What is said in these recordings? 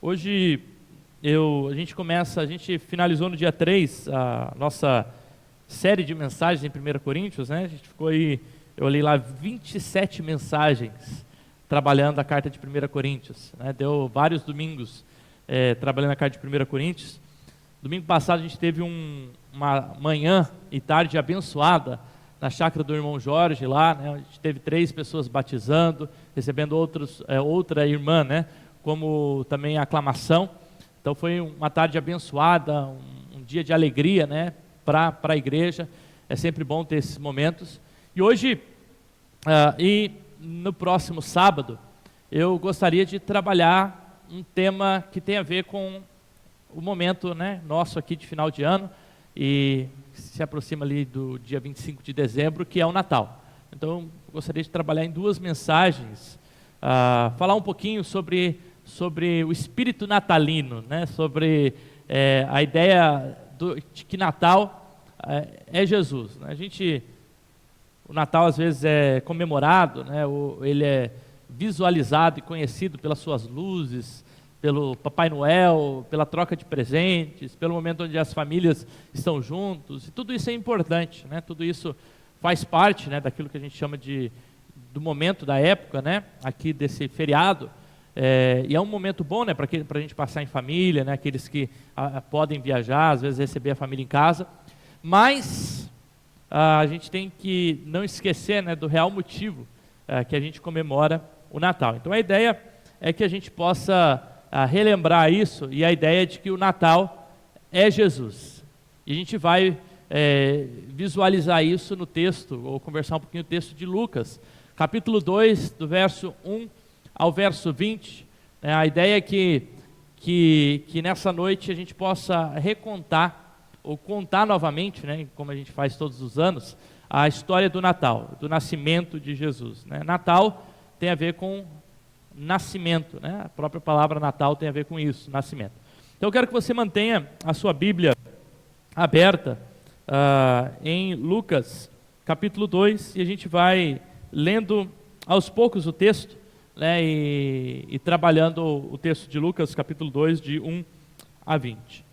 Hoje a gente finalizou no dia 3 a nossa série de mensagens em 1 Coríntios, né? A gente ficou aí, eu olhei lá 27 mensagens trabalhando a carta de 1 Coríntios, né? Deu vários domingos trabalhando a carta de 1 Coríntios. Domingo passado a gente teve uma manhã e tarde abençoada na chácara do irmão Jorge lá, né? A gente teve 3 pessoas batizando, recebendo outra irmã, né? Como também a aclamação. Então foi uma tarde abençoada, um dia de alegria, né? Para a igreja. É sempre bom ter esses momentos. E hoje, e no próximo sábado, eu gostaria de trabalhar um tema que tem a ver com o momento, né, nosso aqui de final de ano, e se aproxima ali do dia 25 de dezembro, que é o Natal. Então, eu gostaria de trabalhar em 2 mensagens, falar um pouquinho sobre o espírito natalino, né, sobre a ideia de que Natal é Jesus, né? O Natal às vezes é comemorado, né, ele é visualizado e conhecido pelas suas luzes, pelo Papai Noel, pela troca de presentes, pelo momento onde as famílias estão juntos, e tudo isso é importante, né? Tudo isso faz parte, né, daquilo que a gente chama do momento da época, né, aqui desse feriado, e é um momento bom, né, para a gente passar em família, né, aqueles que podem viajar, às vezes receber a família em casa, mas a gente tem que não esquecer, né, do real motivo que a gente comemora o Natal. Então a ideia é que a gente possa relembrar isso, e a ideia de que o Natal é Jesus. E a gente vai visualizar isso no texto, ou conversar um pouquinho do texto de Lucas, capítulo 2, do verso 1 ao verso 20. A ideia é que nessa noite a gente possa recontar, ou contar novamente, né, como a gente faz todos os anos, a história do Natal, do nascimento de Jesus, né? Natal tem a ver com nascimento, né? A própria palavra Natal tem a ver com isso, nascimento. Então eu quero que você mantenha a sua Bíblia aberta em Lucas capítulo 2, e a gente vai lendo aos poucos o texto, né, e trabalhando o texto de Lucas capítulo 2, de 1 a 20.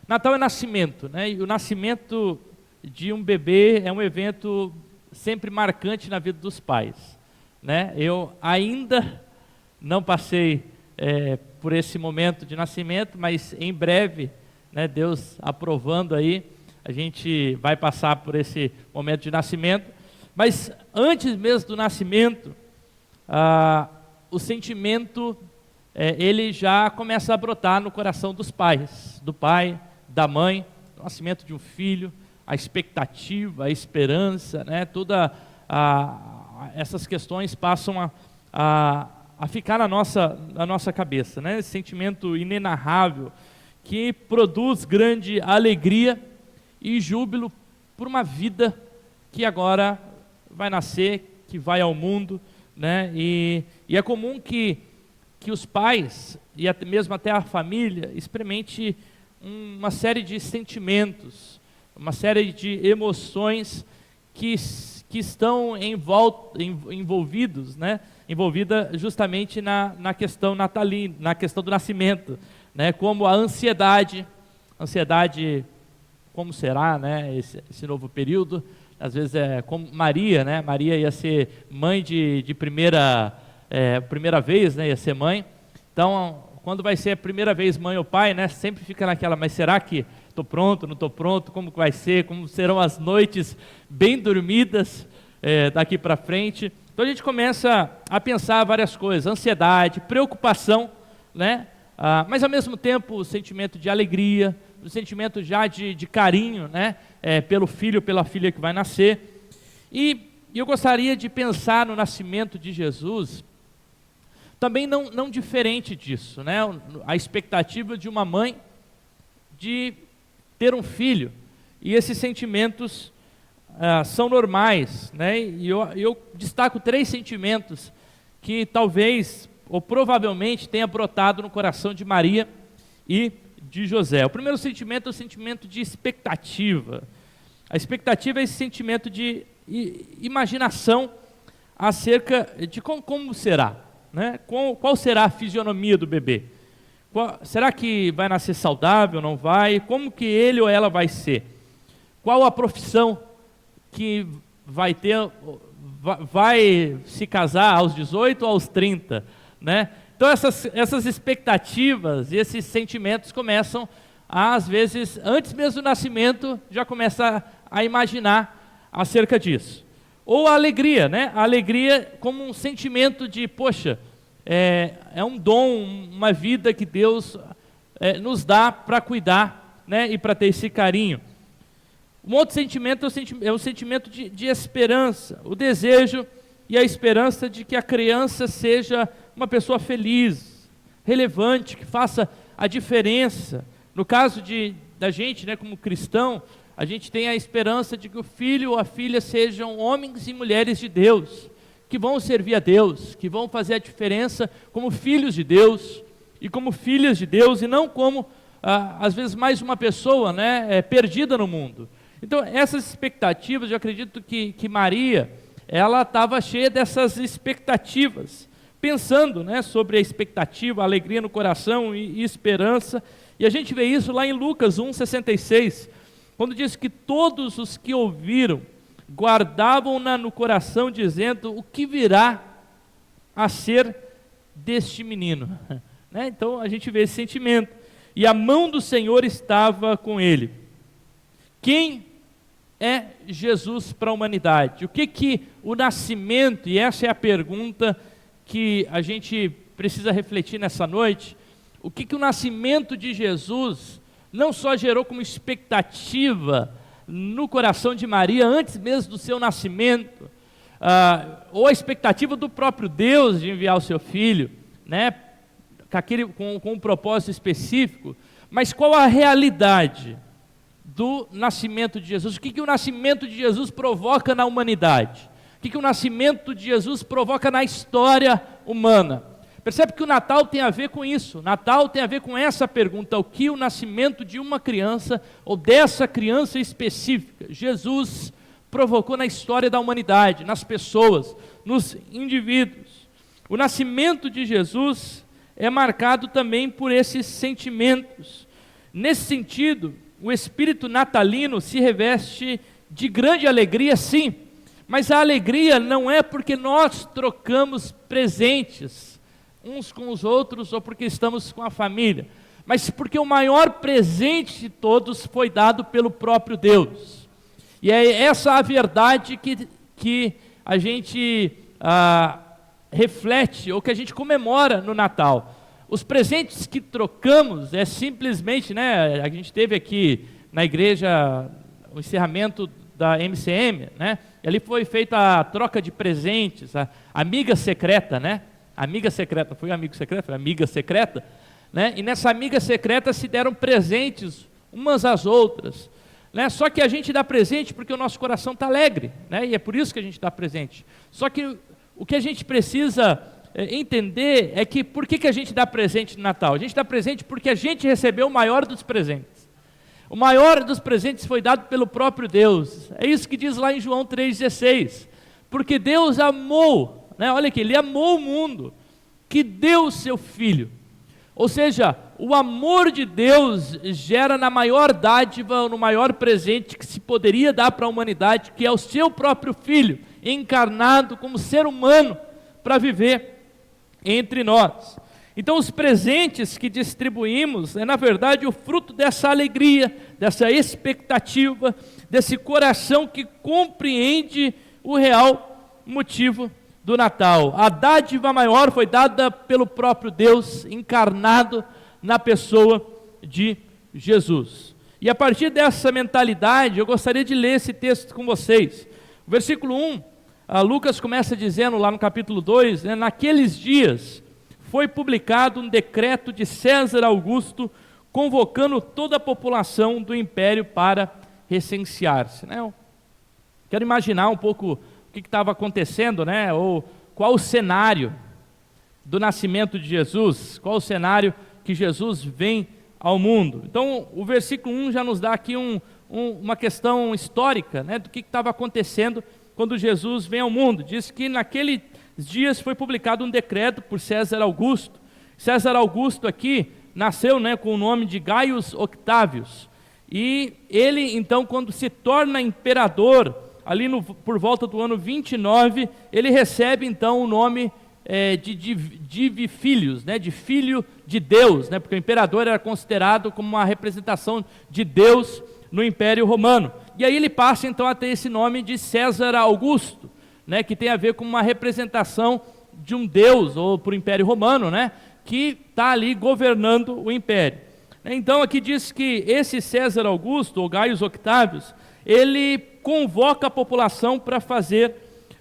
Natal é nascimento, né? E o nascimento de um bebê é um evento sempre marcante na vida dos pais, né? Eu ainda não passei por esse momento de nascimento, mas em breve, né, Deus aprovando aí, a gente vai passar por esse momento de nascimento. Mas antes mesmo do nascimento, o sentimento, ele já começa a brotar no coração dos pais, do pai, da mãe, o nascimento de um filho, a expectativa, a esperança, né, essas questões passam a ficar na nossa cabeça, né? Esse sentimento inenarrável que produz grande alegria e júbilo por uma vida que agora vai nascer, que vai ao mundo, né? E é comum que os pais, e até mesmo a família, experimente uma série de sentimentos, uma série de emoções que estão envolvidos, né? Envolvida justamente na questão natalina, na questão do nascimento, né? Como a ansiedade, como será, né, esse novo período. Às vezes como Maria, né? Maria ia ser mãe de primeira vez, né? Ia ser mãe. Então, quando vai ser a primeira vez mãe ou pai, né? Sempre fica naquela, mas será que estou pronto, não estou pronto? Como que vai ser? Como serão as noites bem dormidas daqui para frente? Então a gente começa a pensar várias coisas, ansiedade, preocupação, né? Mas ao mesmo tempo o sentimento de alegria, o sentimento já de carinho, né? Pelo filho, pela filha que vai nascer. E eu gostaria de pensar no nascimento de Jesus também não diferente disso, né? A expectativa de uma mãe de ter um filho, e esses sentimentos são normais, né? E eu destaco 3 sentimentos que talvez ou provavelmente tenha brotado no coração de Maria e de José. O primeiro sentimento é o sentimento de expectativa. A expectativa é esse sentimento de imaginação acerca de como será, né? Qual será a fisionomia do bebê? Será que vai nascer saudável, não vai? Como que ele ou ela vai ser? Qual a profissão que vai ter, vai se casar aos 18 ou aos 30, né? Então essas expectativas e esses sentimentos começam às vezes, antes mesmo do nascimento, já começa a imaginar acerca disso. Ou a alegria, né? A alegria como um sentimento de, poxa, é um dom, uma vida que Deus nos dá para cuidar, né? E para ter esse carinho. Um outro sentimento é o sentimento de esperança, o desejo e a esperança de que a criança seja uma pessoa feliz, relevante, que faça a diferença. No caso da gente, né, como cristão, a gente tem a esperança de que o filho ou a filha sejam homens e mulheres de Deus, que vão servir a Deus, que vão fazer a diferença como filhos de Deus e como filhas de Deus, e não como, às vezes, mais uma pessoa, né, perdida no mundo. Então, essas expectativas, eu acredito que Maria, ela estava cheia dessas expectativas, pensando, né, sobre a expectativa, a alegria no coração e esperança. E a gente vê isso lá em Lucas 1,66, quando diz que todos os que ouviram guardavam-na no coração, dizendo: o que virá a ser deste menino? Né? Então a gente vê esse sentimento. E a mão do Senhor estava com ele. Quem é Jesus para a humanidade? O que o nascimento, e essa é a pergunta que a gente precisa refletir nessa noite, o que o nascimento de Jesus não só gerou como expectativa no coração de Maria, antes mesmo do seu nascimento, ou a expectativa do próprio Deus de enviar o seu filho, né, com um propósito específico, mas qual a realidade do nascimento de Jesus? O que o nascimento de Jesus provoca na humanidade? O que o nascimento de Jesus provoca na história humana? Percebe que o Natal tem a ver com isso. O Natal tem a ver com essa pergunta: o que o nascimento de uma criança, ou dessa criança específica, Jesus, provocou na história da humanidade, nas pessoas, nos indivíduos. O nascimento de Jesus é marcado também por esses sentimentos. Nesse sentido, o espírito natalino se reveste de grande alegria, sim, mas a alegria não é porque nós trocamos presentes uns com os outros ou porque estamos com a família, mas porque o maior presente de todos foi dado pelo próprio Deus. E é essa a verdade que a gente reflete, ou que a gente comemora no Natal. Os presentes que trocamos é simplesmente, né, a gente teve aqui na igreja o encerramento da MCM, né, e ali foi feita a troca de presentes, a amiga secreta, né, amiga secreta, foi amigo secreto, foi amiga secreta, né, e nessa amiga secreta se deram presentes umas às outras, né, só que a gente dá presente porque o nosso coração está alegre, né, e é por isso que a gente dá presente. Só que o que a gente precisa entender é que por que a gente dá presente no Natal? A gente dá presente porque a gente recebeu o maior dos presentes. O maior dos presentes foi dado pelo próprio Deus. É isso que diz lá em João 3,16. Porque Deus amou, né? Olha aqui, Ele amou o mundo, que deu o seu Filho. Ou seja, o amor de Deus gera na maior dádiva, no maior presente que se poderia dar para a humanidade, que é o seu próprio Filho, encarnado como ser humano, para viver entre nós. Então os presentes que distribuímos é na verdade o fruto dessa alegria, dessa expectativa, desse coração que compreende o real motivo do Natal. A dádiva maior foi dada pelo próprio Deus, encarnado na pessoa de Jesus. E a partir dessa mentalidade, eu gostaria de ler esse texto com vocês. O versículo 1, Lucas começa dizendo lá no capítulo 2, né, naqueles dias foi publicado um decreto de César Augusto, convocando toda a população do império para recensear-se. Né? Eu quero imaginar um pouco o que estava acontecendo, né? Ou qual o cenário do nascimento de Jesus, qual o cenário que Jesus vem ao mundo. Então, o versículo 1 já nos dá aqui uma questão histórica, né? Do que estava acontecendo quando Jesus vem ao mundo. Diz que dias foi publicado um decreto por César Augusto. César Augusto aqui nasceu, né, com o nome de Gaius Octavius. E ele, então, quando se torna imperador, ali por volta do ano 29, ele recebe, então, o nome de Filhos, né, de filho de Deus, né, porque o imperador era considerado como uma representação de Deus no Império Romano. E aí ele passa, então, a ter esse nome de César Augusto, né, que tem a ver com uma representação de um Deus, ou para o Império Romano, né, que está ali governando o Império. Então aqui diz que esse César Augusto, ou Gaius Octavius, ele convoca a população para fazer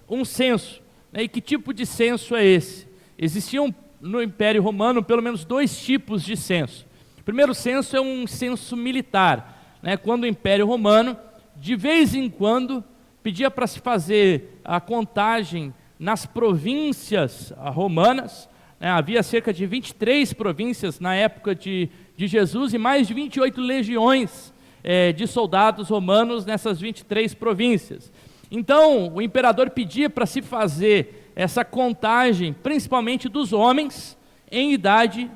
um censo. E que tipo de censo é esse? Existiam no Império Romano pelo menos 2 tipos de censo. O primeiro censo é um censo militar, né, quando o Império Romano, de vez em quando, pedia para se fazer a contagem nas províncias romanas. Havia cerca de 23 províncias na época de Jesus e mais de 28 legiões de soldados romanos nessas 23 províncias. Então, o imperador pedia para se fazer essa contagem, principalmente dos homens em idade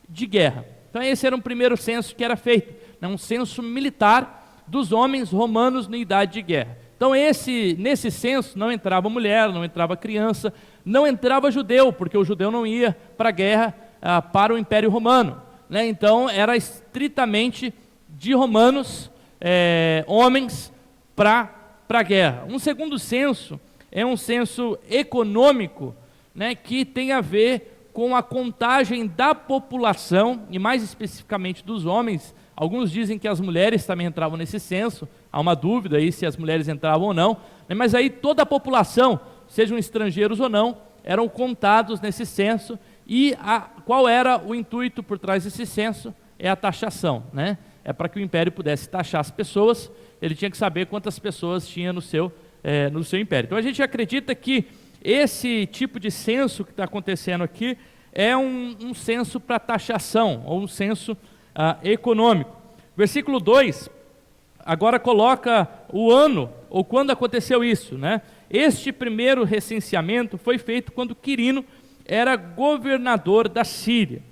de guerra. Então, esse era um primeiro censo que era feito, né, um censo militar dos homens romanos na idade de guerra. Então, nesse censo não entrava mulher, não entrava criança, não entrava judeu, porque o judeu não ia para a guerra para o Império Romano, né? Então, era estritamente de romanos, homens, para a guerra. Um segundo censo é um censo econômico, né, que tem a ver com a contagem da população, e mais especificamente dos homens. Alguns dizem que as mulheres também entravam nesse censo, há uma dúvida aí se as mulheres entravam ou não, né? Mas aí toda a população, sejam estrangeiros ou não, eram contados nesse censo. E qual era o intuito por trás desse censo? É a taxação, né? É para que o império pudesse taxar as pessoas, ele tinha que saber quantas pessoas tinha no seu império. Então a gente acredita que esse tipo de censo que está acontecendo aqui é um censo para taxação, ou um censo econômico. Versículo 2, agora coloca o ano, ou quando aconteceu isso, né? Este primeiro recenseamento foi feito quando Quirino era governador da Síria.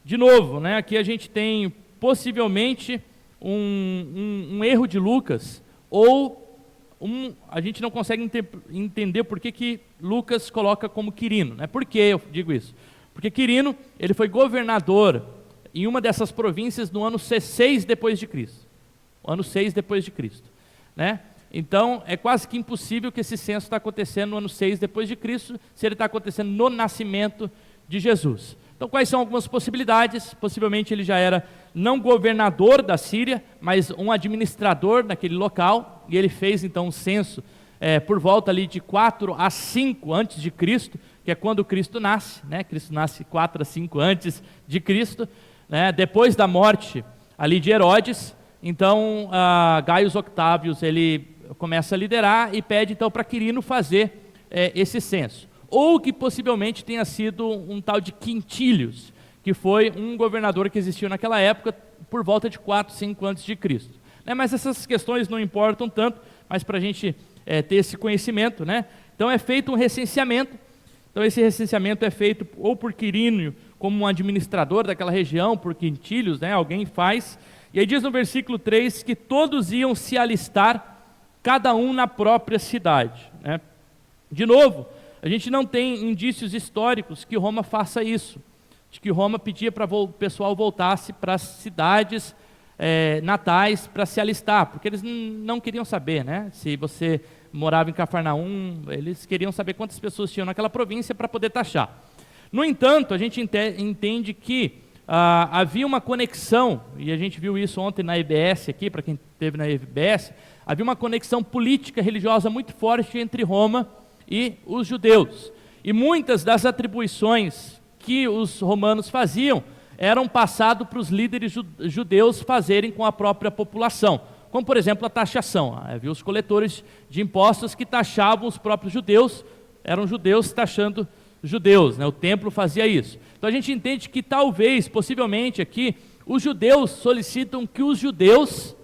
De novo, né, aqui a gente tem possivelmente um erro de Lucas, ou a gente não consegue entender por que Lucas coloca como Quirino, né? Por que eu digo isso? Porque Quirino, ele foi governador em uma dessas províncias no ano 6 depois de Cristo. O ano 6 depois de Cristo, né? Então, é quase que impossível que esse censo está acontecendo no ano 6 depois de Cristo, se ele está acontecendo no nascimento de Jesus. Então, quais são algumas possibilidades? Possivelmente ele já era não governador da Síria, mas um administrador naquele local, e ele fez então um censo por volta ali de 4 a 5 antes de Cristo, que é quando Cristo nasce, né? Cristo nasce 4 a 5 antes de Cristo, né? Depois da morte ali de Herodes. Então, Gaius Octavius, ele começa a liderar e pede então para Quirino fazer esse censo. Ou que possivelmente tenha sido um tal de Quintílios, que foi um governador que existiu naquela época por volta de 4, 5 antes de Cristo. Mas essas questões não importam tanto, mas para a gente ter esse conhecimento, né? Então é feito um recenseamento. Então esse recenseamento é feito ou por Quirino, como um administrador daquela região, por Quintílios, né? Alguém faz. E aí diz no versículo 3 que todos iam se alistar, cada um na própria cidade, né? De novo, a gente não tem indícios históricos que Roma faça isso, de que Roma pedia para o pessoal voltasse para as cidades natais para se alistar, porque eles não queriam saber, né? Se você morava em Cafarnaum, eles queriam saber quantas pessoas tinham naquela província para poder taxar. No entanto, a gente entende que havia uma conexão, e a gente viu isso ontem na EBS aqui, para quem esteve na EBS, havia uma conexão política religiosa muito forte entre Roma e os judeus. E muitas das atribuições que os romanos faziam eram passadas para os líderes judeus fazerem com a própria população, como por exemplo a taxação. Havia os coletores de impostos que taxavam os próprios judeus, eram judeus taxando judeus, né? O templo fazia isso. Então a gente entende que talvez, possivelmente aqui, os judeus solicitam que os judeus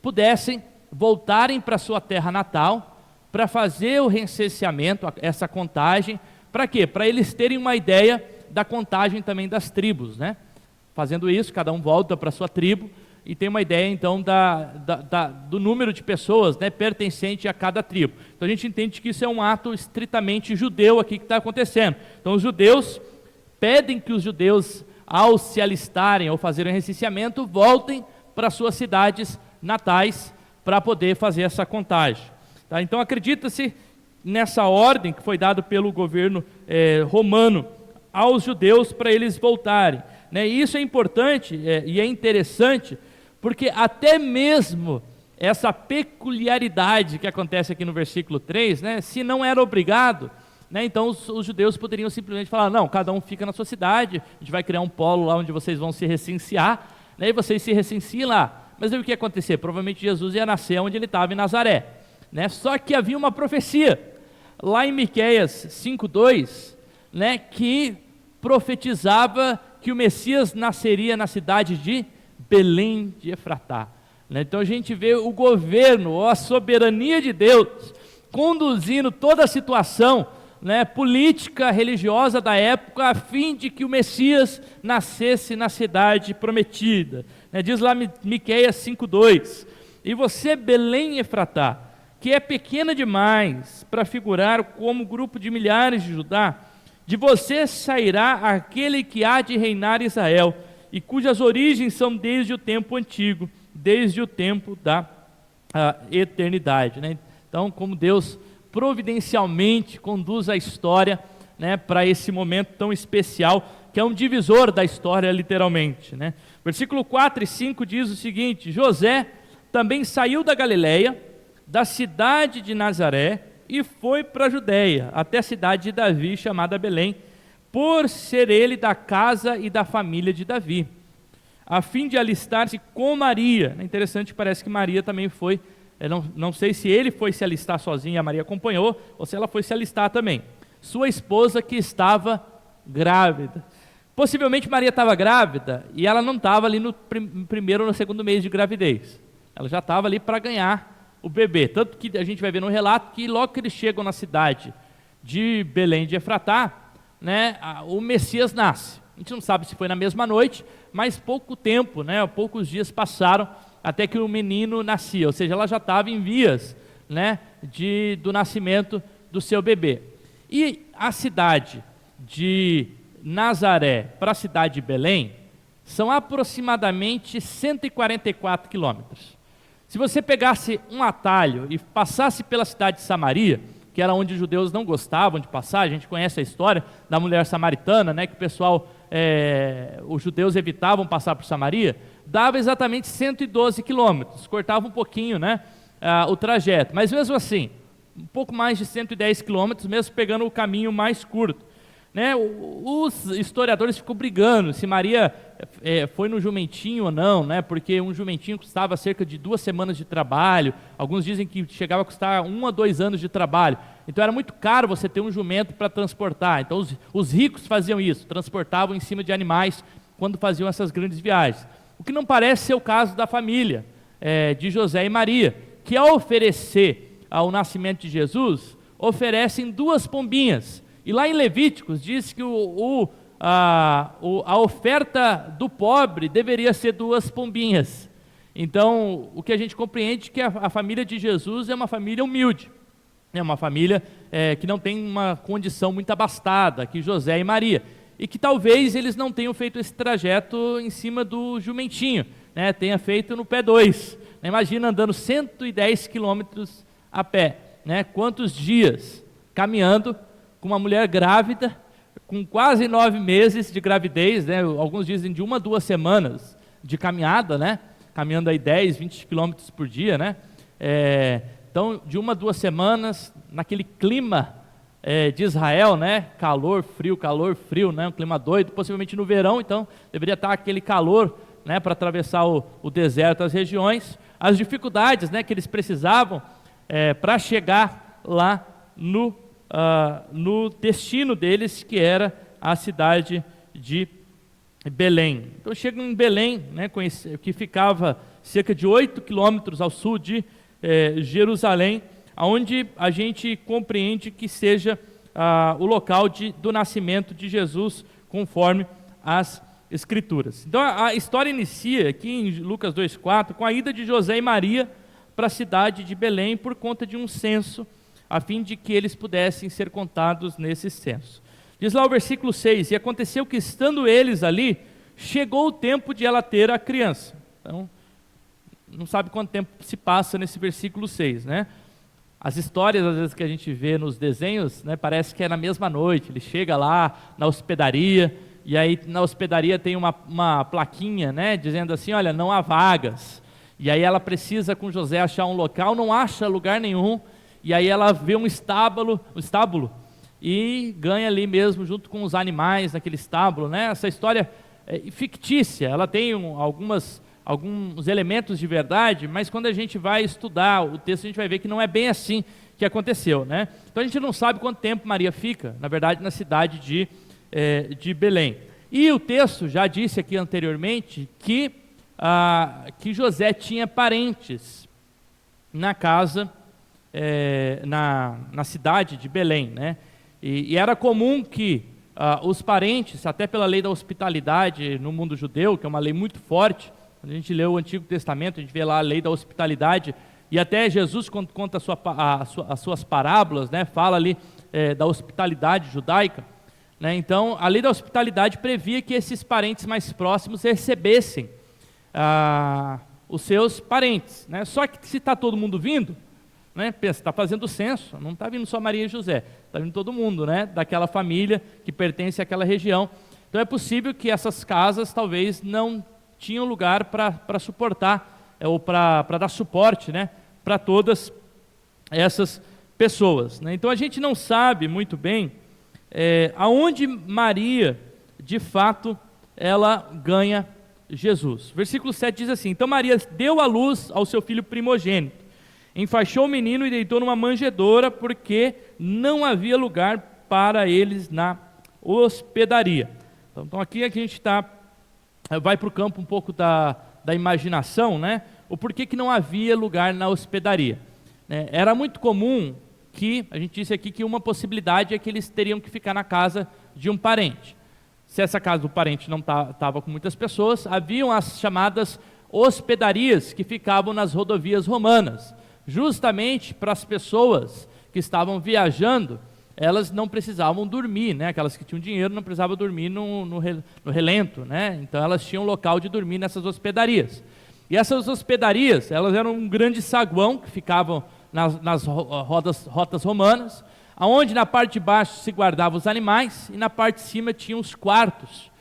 pudessem voltarem para sua terra natal, para fazer o recenseamento, essa contagem, Para quê? Para eles terem uma ideia da contagem também das tribos, né? Fazendo isso, cada um volta para a sua tribo e tem uma ideia então do número de pessoas, né, pertencente a cada tribo. Então a gente entende que isso é um ato estritamente judeu aqui que está acontecendo. Então os judeus pedem que os judeus, ao se alistarem ou fazerem recenseamento, voltem para suas cidades natais para poder fazer essa contagem. Tá? Então acredita-se nessa ordem que foi dada pelo governo romano aos judeus para eles voltarem. Né? E isso é importante e é interessante, porque até mesmo essa peculiaridade que acontece aqui no versículo 3, né, se não era obrigado, né, então os judeus poderiam simplesmente falar, não, cada um fica na sua cidade, a gente vai criar um polo lá onde vocês vão se recensear, né, e vocês se recenseiem lá. Mas aí o que ia acontecer? Provavelmente Jesus ia nascer onde ele estava, em Nazaré. Né? Só que havia uma profecia, lá em Miqueias 5:2, né, que profetizava que o Messias nasceria na cidade de Belém de Efratá. Né? Então a gente vê o governo, ou a soberania de Deus, conduzindo toda a situação, né, política, religiosa da época, a fim de que o Messias nascesse na cidade prometida. Né? Diz lá Miqueias 5:2, e você, Belém Efratá, que é pequena demais para figurar como grupo de milhares de Judá, de você sairá aquele que há de reinar Israel, e cujas origens são desde o tempo antigo, desde o tempo da eternidade. Né? Então, como Deus providencialmente conduz a história, né, para esse momento tão especial, que é um divisor da história, literalmente. Né? Versículo 4 e 5 diz o seguinte: José também saiu da Galileia, da cidade de Nazaré, e foi para a Judéia, até a cidade de Davi, chamada Belém, por ser ele da casa e da família de Davi, a fim de alistar-se com Maria. É interessante, parece que Maria também foi, não sei se ele foi se alistar sozinho e a Maria acompanhou, ou se ela foi se alistar também, sua esposa que estava grávida. Possivelmente Maria estava grávida e ela não estava ali no primeiro ou no segundo mês de gravidez, ela já estava ali para ganhar o bebê, tanto que a gente vai ver no relato que logo que eles chegam na cidade de Belém de Efratá, né, o Messias nasce. A gente não sabe se foi na mesma noite, mas pouco tempo, né, poucos dias passaram até que o menino nascia, ou seja, ela já estava em vias, né, do nascimento do seu bebê. E a cidade de Nazaré para a cidade de Belém são aproximadamente 144 quilômetros. Se você pegasse um atalho e passasse pela cidade de Samaria, que era onde os judeus não gostavam de passar, a gente conhece a história da mulher samaritana, né, que o pessoal, os judeus evitavam passar por Samaria, dava exatamente 112 quilômetros, cortava um pouquinho, né, o trajeto, mas mesmo assim, um pouco mais de 110 quilômetros, mesmo pegando o caminho mais curto. Né, os historiadores ficam brigando se Maria foi no jumentinho ou não, né, porque um jumentinho custava cerca de 2 semanas de trabalho, alguns dizem que chegava a custar 1 a 2 anos de trabalho, então era muito caro você ter um jumento para transportar, então os ricos faziam isso, transportavam em cima de animais quando faziam essas grandes viagens, o que não parece ser o caso da família de José e Maria, que ao oferecer ao nascimento de Jesus, oferecem 2 pombinhas. E lá em Levíticos diz que a oferta do pobre deveria ser 2 pombinhas. Então, o que a gente compreende é que a família de Jesus é uma família humilde, é uma família que não tem uma condição muito abastada, que José e Maria, e que talvez eles não tenham feito esse trajeto em cima do jumentinho, né, tenha feito no pé 2. Imagina andando 110 quilômetros a pé, né, quantos dias caminhando, com uma mulher grávida, com quase 9 meses de gravidez, né? Alguns dizem de 1 a 2 semanas de caminhada, né? Caminhando aí 10, 20 quilômetros por dia, né? Então, de 1 a 2 semanas, naquele clima de Israel, né? Calor, frio, né? Um clima doido, possivelmente no verão, então deveria estar aquele calor, né? Para atravessar o deserto, as regiões, as dificuldades, né? Que eles precisavam para chegar lá no destino deles, que era a cidade de Belém. Então chegam em Belém, né, que ficava cerca de 8 quilômetros ao sul de Jerusalém, onde a gente compreende que seja o local do nascimento de Jesus, conforme as Escrituras. Então a história inicia aqui em Lucas 2,4 com a ida de José e Maria para a cidade de Belém por conta de um censo, a fim de que eles pudessem ser contados nesse censo. Diz lá o versículo 6, e aconteceu que estando eles ali, chegou o tempo de ela ter a criança. Então, não sabe quanto tempo se passa nesse versículo 6, né? As histórias, às vezes, que a gente vê nos desenhos, né, parece que é na mesma noite. Ele chega lá na hospedaria, e aí na hospedaria tem uma plaquinha, né, dizendo assim, olha, não há vagas. E aí ela precisa com José achar um local, não acha lugar nenhum, e aí ela vê um estábulo, e ganha ali mesmo, junto com os animais naquele estábulo, né? Essa história é fictícia, ela tem alguns elementos de verdade, mas quando a gente vai estudar o texto, a gente vai ver que não é bem assim que aconteceu, né? Então a gente não sabe quanto tempo Maria fica, na verdade, na cidade de Belém. E o texto já disse aqui anteriormente que José tinha parentes na casa, na cidade de Belém, né? E era comum que os parentes, até pela lei da hospitalidade no mundo judeu, que é uma lei muito forte, quando a gente lê o Antigo Testamento, a gente vê lá a lei da hospitalidade, e até Jesus, quando conta as suas parábolas, né, fala ali da hospitalidade judaica, né? Então, a lei da hospitalidade previa que esses parentes mais próximos recebessem os seus parentes, né? Só que se está todo mundo vindo, né? Pensa, está fazendo o censo, não está vindo só Maria e José, está vindo todo mundo, né? Daquela família que pertence àquela região. Então é possível que essas casas talvez não tinham lugar para suportar, ou para dar suporte, né? Para todas essas pessoas, né? Então a gente não sabe muito bem aonde Maria, de fato, ela ganha Jesus. Versículo 7 diz assim, então Maria deu à luz ao seu filho primogênito, enfaixou o menino e deitou numa manjedoura, porque não havia lugar para eles na hospedaria. Então aqui a gente vai para o campo um pouco da imaginação, né? O porquê que não havia lugar na hospedaria, né? Era muito comum que, a gente disse aqui que uma possibilidade é que eles teriam que ficar na casa de um parente. Se essa casa do parente não estava com muitas pessoas, haviam as chamadas hospedarias que ficavam nas rodovias romanas, justamente para as pessoas que estavam viajando, elas não precisavam dormir, né? Aquelas que tinham dinheiro não precisavam dormir no relento, né? Então elas tinham local de dormir nessas hospedarias. E essas hospedarias, elas eram um grande saguão que ficavam nas rotas romanas, aonde na parte de baixo se guardavam os animais e na parte de cima tinham os quartos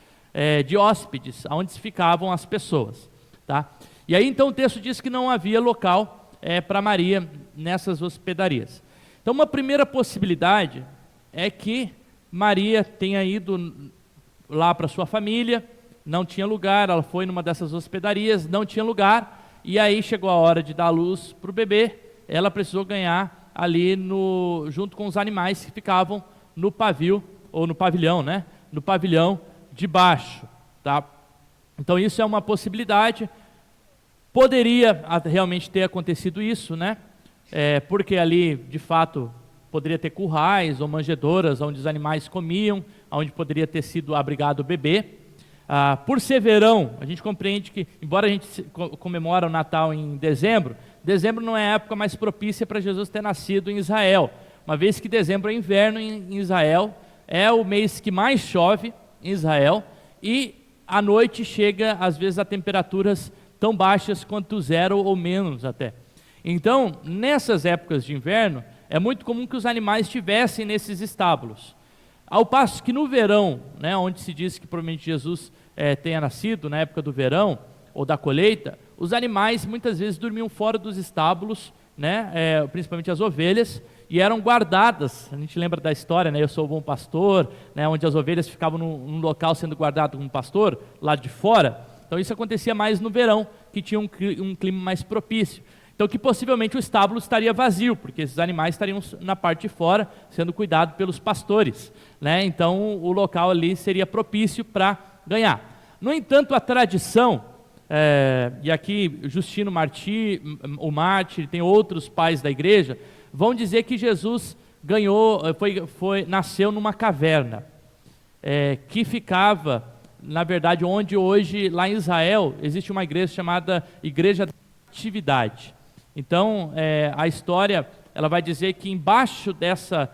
de hóspedes, onde ficavam as pessoas, tá? E aí então o texto diz que não havia local para Maria nessas hospedarias. Então uma primeira possibilidade é que Maria tenha ido lá para sua família, não tinha lugar, ela foi numa dessas hospedarias, não tinha lugar, e aí chegou a hora de dar luz para o bebê, ela precisou ganhar ali junto com os animais que ficavam no pavio, ou no pavilhão, né? No pavilhão de baixo, tá? Então isso é uma possibilidade. Poderia realmente ter acontecido isso, né? Porque ali, de fato, poderia ter currais ou manjedouras onde os animais comiam, onde poderia ter sido abrigado o bebê. Por ser verão, a gente compreende que, embora a gente comemore o Natal em dezembro, dezembro não é a época mais propícia para Jesus ter nascido em Israel, uma vez que dezembro é inverno em Israel, é o mês que mais chove em Israel, e à noite chega, às vezes, a temperaturas tão baixas quanto zero ou menos até. Então, nessas épocas de inverno, é muito comum que os animais estivessem nesses estábulos. Ao passo que no verão, né, onde se diz que provavelmente Jesus tenha nascido, na época do verão ou da colheita, os animais muitas vezes dormiam fora dos estábulos, né, principalmente as ovelhas, e eram guardadas. A gente lembra da história, né, Eu Sou o Bom Pastor, né, onde as ovelhas ficavam num local sendo guardado como pastor, lá de fora. Então isso acontecia mais no verão, que tinha um clima mais propício. Então que possivelmente o estábulo estaria vazio, porque esses animais estariam na parte de fora, sendo cuidados pelos pastores, né? Então o local ali seria propício para ganhar. No entanto, a tradição, e aqui Justino Mártir, o Mártir, tem outros pais da igreja, vão dizer que Jesus nasceu numa caverna, que ficava, na verdade, onde hoje, lá em Israel, existe uma igreja chamada Igreja da Natividade. Então, a história, ela vai dizer que embaixo dessa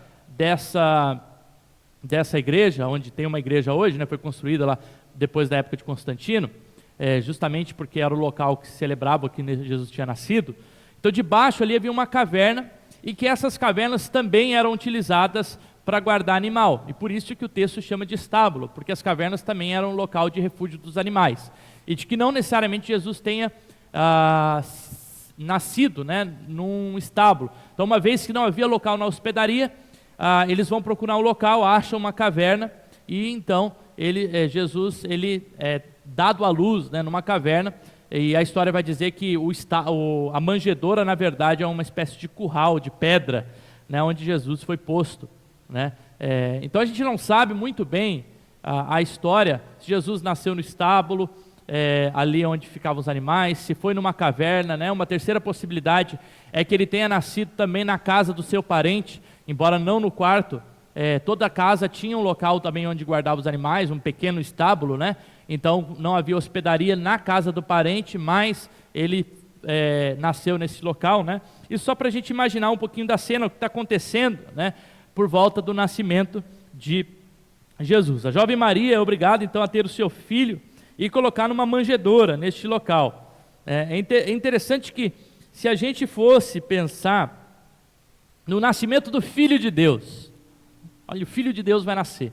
igreja, onde tem uma igreja hoje, né, foi construída lá depois da época de Constantino, justamente porque era o local que se celebrava que Jesus tinha nascido. Então, debaixo ali havia uma caverna, e que essas cavernas também eram utilizadas para guardar animal, e por isso que o texto chama de estábulo, porque as cavernas também eram um local de refúgio dos animais, e de que não necessariamente Jesus tenha nascido, né, num estábulo. Então, uma vez que não havia local na hospedaria, eles vão procurar um local, acham uma caverna, e então Jesus é dado à luz, né, numa caverna. E a história vai dizer que a manjedoura, na verdade, é uma espécie de curral de pedra, né, onde Jesus foi posto, né? Então a gente não sabe muito bem a história, se Jesus nasceu no estábulo, ali onde ficavam os animais, se foi numa caverna, né? Uma terceira possibilidade é que ele tenha nascido também na casa do seu parente, embora não no quarto. Toda a casa tinha um local também onde guardava os animais, um pequeno estábulo, né? Então não havia hospedaria na casa do parente, mas ele nasceu nesse local, né? Isso só para a gente imaginar um pouquinho da cena, o que está acontecendo, né, por volta do nascimento de Jesus. A jovem Maria é obrigada então a ter o seu filho e colocar numa manjedoura neste local. É interessante que, se a gente fosse pensar no nascimento do Filho de Deus, olha, o Filho de Deus vai nascer.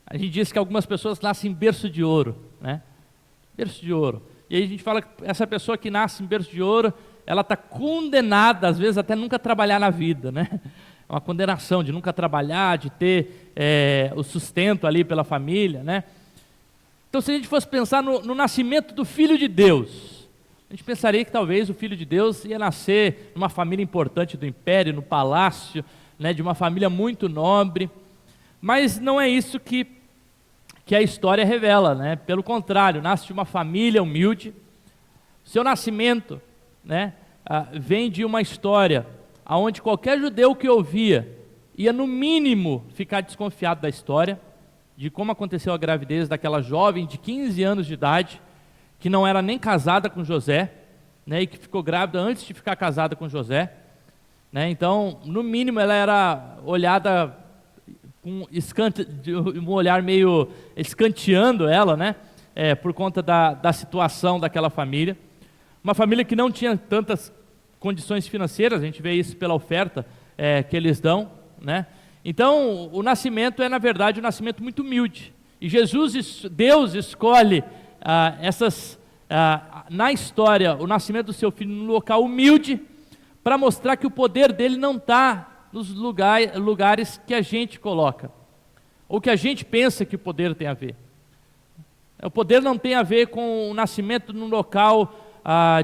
A gente diz que algumas pessoas nascem em berço de ouro, né? Berço de ouro. E aí a gente fala que essa pessoa que nasce em berço de ouro, ela está condenada, às vezes, até nunca trabalhar na vida, né? É uma condenação de nunca trabalhar, de ter o sustento ali pela família, né? Então, se a gente fosse pensar no nascimento do Filho de Deus, a gente pensaria que talvez o Filho de Deus ia nascer numa família importante do império, no palácio, né, de uma família muito nobre, mas não é isso que a história revela, né? Pelo contrário, nasce de uma família humilde. Seu nascimento, né, vem de uma história onde qualquer judeu que ouvia ia no mínimo ficar desconfiado da história, de como aconteceu a gravidez daquela jovem de 15 anos de idade, que não era nem casada com José, né, e que ficou grávida antes de ficar casada com José, né? Então, no mínimo, ela era olhada com um olhar meio escanteando ela, né? Por conta da situação daquela família. Uma família que não tinha tantas condições financeiras, a gente vê isso pela oferta que eles dão, né? Então, o nascimento na verdade, um nascimento muito humilde. E Deus escolhe na história, o nascimento do seu filho num local humilde, para mostrar que o poder dele não está nos lugares que a gente coloca, ou que a gente pensa que o poder tem a ver. O poder não tem a ver com o nascimento num local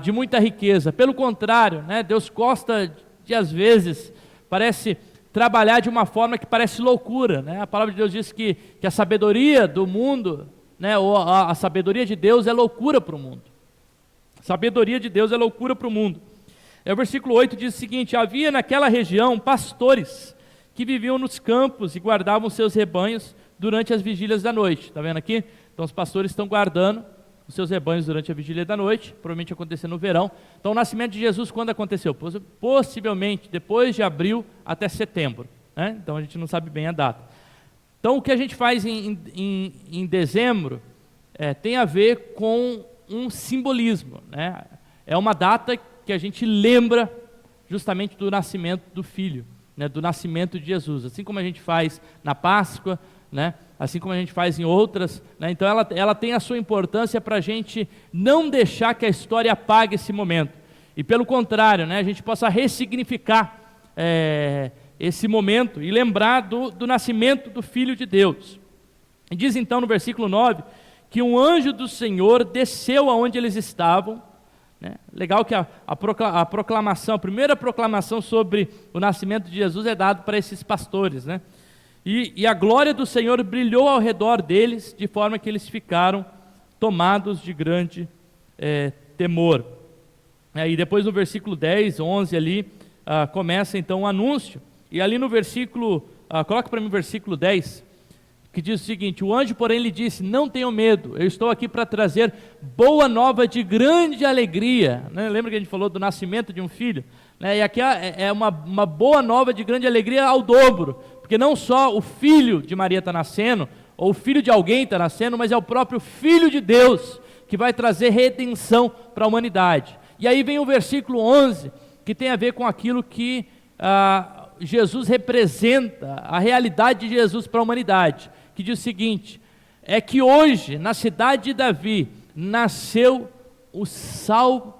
de muita riqueza. Pelo contrário, né, Deus gosta de, às vezes, parece trabalhar de uma forma que parece loucura, né? A palavra de Deus diz que a sabedoria do mundo, né, ou a sabedoria de Deus é loucura para o mundo. A sabedoria de Deus é loucura para o mundo. O versículo 8 diz o seguinte: havia naquela região pastores que viviam nos campos e guardavam seus rebanhos durante as vigílias da noite. Está vendo aqui? Então os pastores estão guardando os seus rebanhos durante a vigília da noite, provavelmente acontecendo no verão. Então o nascimento de Jesus quando aconteceu? Possivelmente depois de abril até setembro, né? Então a gente não sabe bem a data. Então o que a gente faz em dezembro tem a ver com um simbolismo, né? É uma data que a gente lembra justamente do nascimento do Filho, né, do nascimento de Jesus, assim como a gente faz na Páscoa, né, assim como a gente faz em outras, né, então ela tem a sua importância para a gente não deixar que a história apague esse momento, e pelo contrário, né, a gente possa ressignificar esse momento e lembrar do nascimento do Filho de Deus. E diz então no versículo 9, que um anjo do Senhor desceu aonde eles estavam, né? Legal que a proclamação, a primeira proclamação sobre o nascimento de Jesus é dada para esses pastores, né? E a glória do Senhor brilhou ao redor deles, de forma que eles ficaram tomados de grande temor. E depois no versículo 10, 11 ali, começa então o anúncio, e ali no versículo, coloca para mim o versículo 10, que diz o seguinte: o anjo, porém, lhe disse: não tenham medo, eu estou aqui para trazer boa nova de grande alegria. Né? Lembra que a gente falou do nascimento de um filho? Né? E aqui é uma boa nova de grande alegria ao dobro, porque não só o filho de Maria está nascendo, ou o filho de alguém está nascendo, mas é o próprio Filho de Deus, que vai trazer redenção para a humanidade. E aí vem o versículo 11, que tem a ver com aquilo que Jesus representa, a realidade de Jesus para a humanidade, que diz o seguinte: é que hoje, na cidade de Davi, nasceu o Salvador,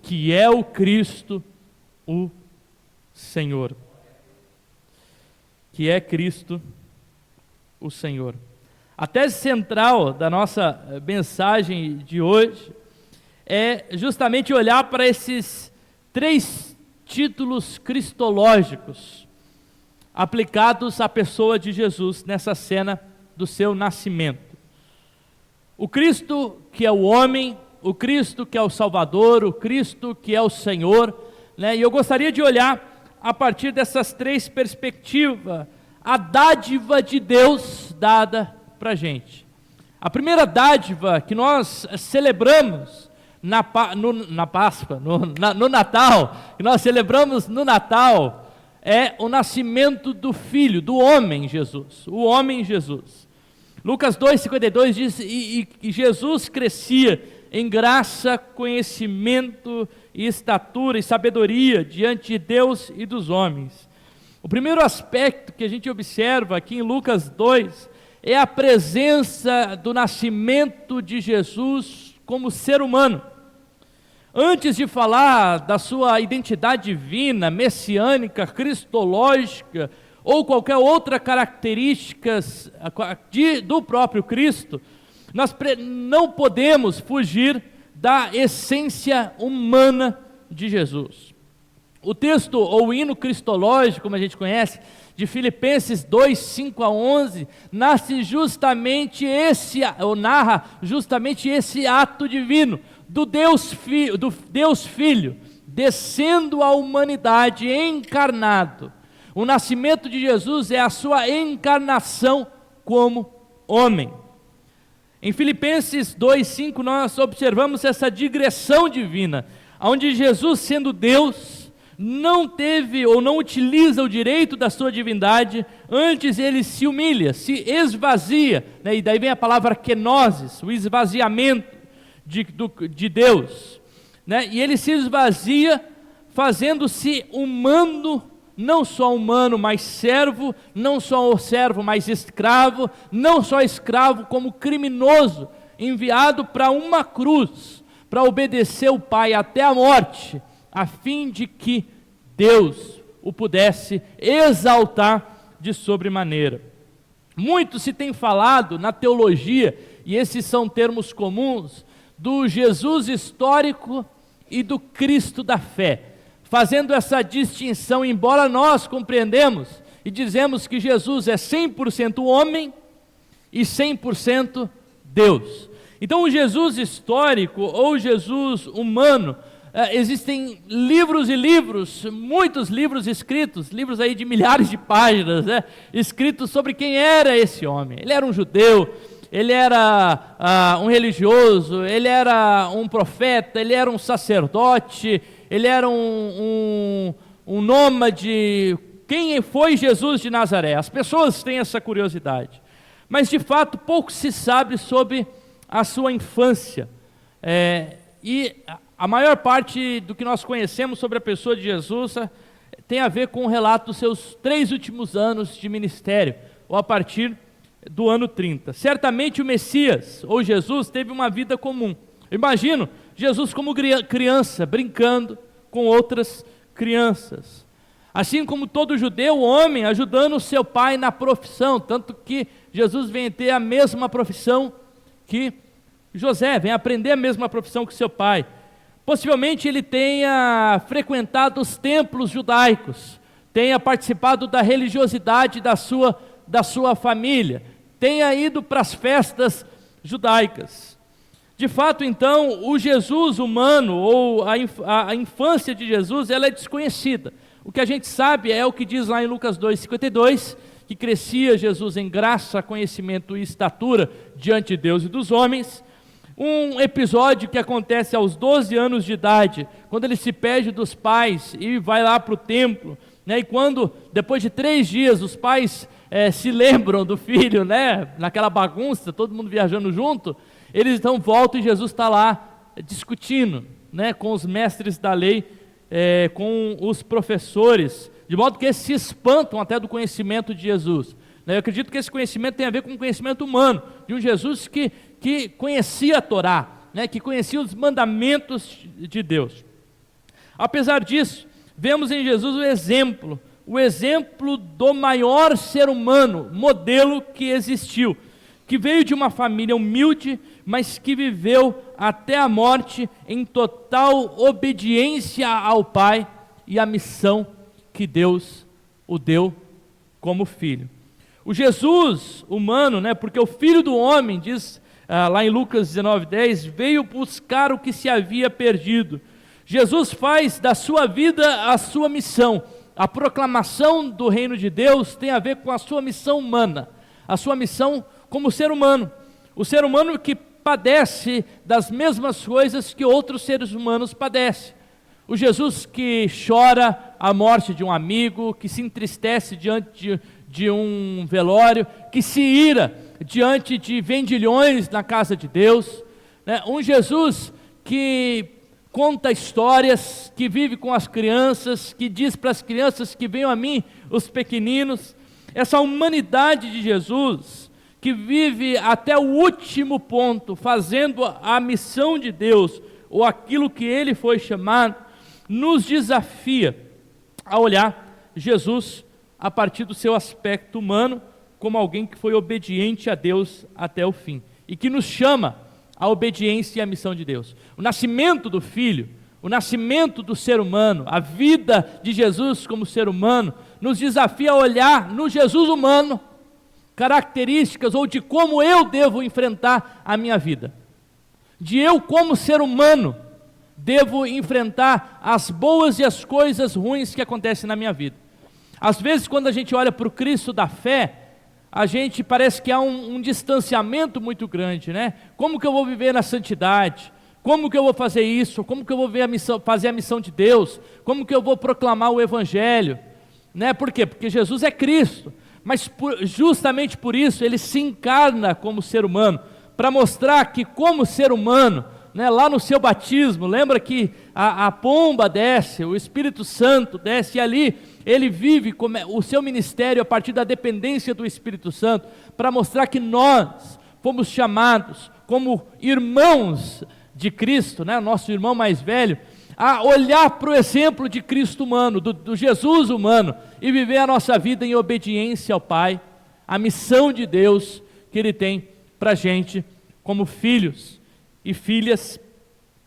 que é o Cristo, o Senhor. Que é Cristo, o Senhor. A tese central da nossa mensagem de hoje é justamente olhar para esses 3 títulos cristológicos aplicados à pessoa de Jesus nessa cena do seu nascimento. O Cristo que é o homem, o Cristo que é o Salvador, o Cristo que é o Senhor, né? E eu gostaria de olhar a partir dessas 3 perspectivas, a dádiva de Deus dada para a gente. A primeira dádiva que nós celebramos na Páscoa, no Natal, que nós celebramos no Natal, é o nascimento do Filho, do homem Jesus, o homem Jesus. Lucas 2,52 diz, e Jesus crescia em graça, conhecimento e estatura e sabedoria diante de Deus e dos homens. O primeiro aspecto que a gente observa aqui em Lucas 2 é a presença do nascimento de Jesus como ser humano. Antes de falar da sua identidade divina, messiânica, cristológica, ou qualquer outra característica do próprio Cristo, nós não podemos fugir da essência humana de Jesus. O texto, ou o hino cristológico, como a gente conhece, de Filipenses 2, 5 a 11, narra justamente esse ato divino, do Deus Filho, descendo à humanidade, encarnado. O nascimento de Jesus é a sua encarnação como homem. Em Filipenses 2,5 nós observamos essa digressão divina, onde Jesus, sendo Deus, não teve ou não utiliza o direito da sua divindade, antes ele se humilha, se esvazia, né? E daí vem a palavra kenosis, o esvaziamento de Deus, né? E ele se esvazia, fazendo-se humano, não só humano, mas servo, não só servo, mas escravo, não só escravo, como criminoso, enviado para uma cruz, para obedecer o Pai até a morte, a fim de que Deus o pudesse exaltar de sobremaneira. Muito se tem falado na teologia, e esses são termos comuns, do Jesus histórico e do Cristo da fé, fazendo essa distinção, embora nós compreendemos e dizemos que Jesus é 100% homem e 100% Deus. Então o Jesus histórico ou Jesus humano, existem livros e livros, muitos livros escritos, livros aí de milhares de páginas, né, escritos sobre quem era esse homem. Ele era um judeu, ele era um religioso, ele era um profeta, ele era um sacerdote, ele era um nômade. Quem foi Jesus de Nazaré? As pessoas têm essa curiosidade, mas de fato pouco se sabe sobre a sua infância, e a maior parte do que nós conhecemos sobre a pessoa de Jesus tem a ver com o relato dos seus 3 últimos anos de ministério, ou a partir do ano 30. Certamente o Messias, ou Jesus, teve uma vida comum. Eu imagino Jesus como criança, brincando com outras crianças. Assim como todo judeu, o homem ajudando o seu pai na profissão, tanto que Jesus vem ter a mesma profissão que José, vem aprender a mesma profissão que seu pai. Possivelmente ele tenha frequentado os templos judaicos, tenha participado da religiosidade da sua família, tenha ido para as festas judaicas. De fato, então, o Jesus humano, ou a infância de Jesus, ela é desconhecida. O que a gente sabe é o que diz lá em Lucas 2,52, que crescia Jesus em graça, conhecimento e estatura diante de Deus e dos homens. Um episódio que acontece aos 12 anos de idade, quando ele se perde dos pais e vai lá para o templo, né? E quando, depois de 3 dias, os pais se lembram do filho, né? Naquela bagunça, todo mundo viajando junto, eles então voltam e Jesus está lá discutindo, né? Com os mestres da lei, com os professores, de modo que eles se espantam até do conhecimento de Jesus. Eu acredito que esse conhecimento tem a ver com o conhecimento humano, de um Jesus que conhecia a Torá, né, que conhecia os mandamentos de Deus. Apesar disso, vemos em Jesus o exemplo do maior ser humano, modelo que existiu, que veio de uma família humilde, mas que viveu até a morte em total obediência ao Pai e à missão que Deus o deu como filho. O Jesus humano, né, porque o Filho do Homem, diz lá em Lucas 19:10, veio buscar o que se havia perdido. Jesus faz da sua vida a sua missão. A proclamação do reino de Deus tem a ver com a sua missão humana, a sua missão como ser humano. O ser humano que padece das mesmas coisas que outros seres humanos padecem. O Jesus que chora a morte de um amigo, que se entristece diante de um velório, que se ira diante de vendilhões na casa de Deus, né? Um Jesus que conta histórias, que vive com as crianças, que diz para as crianças que venham a mim, os pequeninos. Essa humanidade de Jesus, que vive até o último ponto, fazendo a missão de Deus, ou aquilo que ele foi chamado, nos desafia a olhar Jesus a partir do seu aspecto humano, como alguém que foi obediente a Deus até o fim, e que nos chama à obediência e à missão de Deus. O nascimento do Filho, o nascimento do ser humano, a vida de Jesus como ser humano, nos desafia a olhar no Jesus humano, características ou de como eu devo enfrentar a minha vida, de eu como ser humano devo enfrentar as boas e as coisas ruins que acontecem na minha vida. Às vezes, quando a gente olha para o Cristo da fé, a gente parece que há um distanciamento muito grande, né? Como que eu vou viver na santidade? Como que eu vou fazer isso? Como que eu vou fazer a missão de Deus? Como que eu vou proclamar o Evangelho? Né? Por quê? Porque Jesus é Cristo, mas justamente por isso ele se encarna como ser humano, para mostrar que como ser humano, né, lá no seu batismo, lembra que a pomba desce, o Espírito Santo desce, e ali ele vive o seu ministério a partir da dependência do Espírito Santo, para mostrar que nós fomos chamados como irmãos de Cristo, né, nosso irmão mais velho, a olhar para o exemplo de Cristo humano, do Jesus humano, e viver a nossa vida em obediência ao Pai, a missão de Deus que Ele tem para a gente como filhos e filhas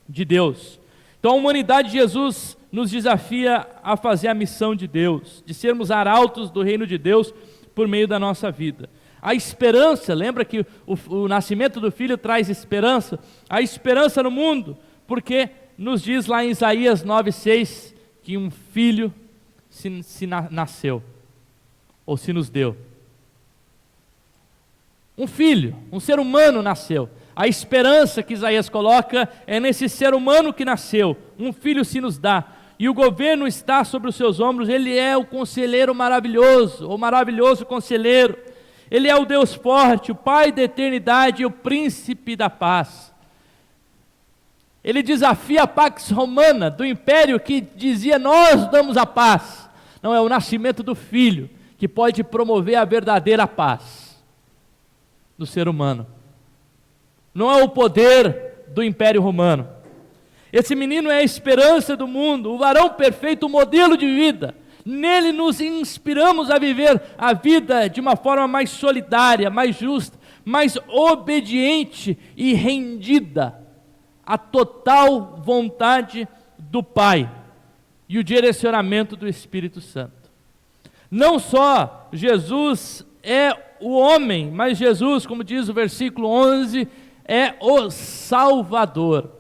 de Deus. Então a humanidade de Jesus nos desafia a fazer a missão de Deus, de sermos arautos do reino de Deus por meio da nossa vida. A esperança, lembra que o nascimento do Filho traz esperança? A esperança no mundo, porque nos diz lá em Isaías 9:6 que um filho nasceu, ou se nos deu. Um filho, um ser humano nasceu. A esperança que Isaías coloca é nesse ser humano que nasceu, um filho se nos dá, e o governo está sobre os seus ombros. Ele é o conselheiro maravilhoso, o maravilhoso conselheiro. Ele é o Deus forte, o Pai da eternidade e o príncipe da paz. Ele desafia a Pax Romana, do império que dizia: nós damos a paz. Não, é o nascimento do Filho que pode promover a verdadeira paz do ser humano. Não é o poder do Império Romano. Esse menino é a esperança do mundo, o varão perfeito, o modelo de vida. Nele nos inspiramos a viver a vida de uma forma mais solidária, mais justa, mais obediente e rendida à total vontade do Pai e o direcionamento do Espírito Santo. Não só Jesus é o homem, mas Jesus, como diz o versículo 11, é o Salvador.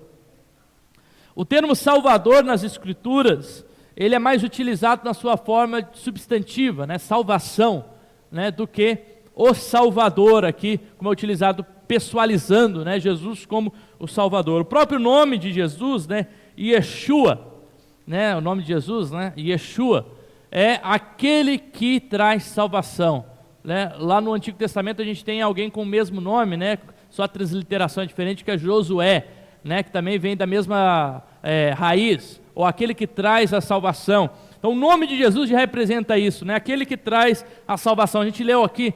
O termo Salvador nas Escrituras, ele é mais utilizado na sua forma substantiva, né, salvação, né, do que o Salvador aqui, como é utilizado pessoalizando, né, Jesus como o Salvador. O próprio nome de Jesus, né, Yeshua, né, o nome de Jesus, né, Yeshua, é aquele que traz salvação, né? Lá no Antigo Testamento a gente tem alguém com o mesmo nome, né, só a transliteração é diferente, que é Josué, né, que também vem da mesma raiz, ou aquele que traz a salvação. Então o nome de Jesus já representa isso, né, aquele que traz a salvação. A gente leu aqui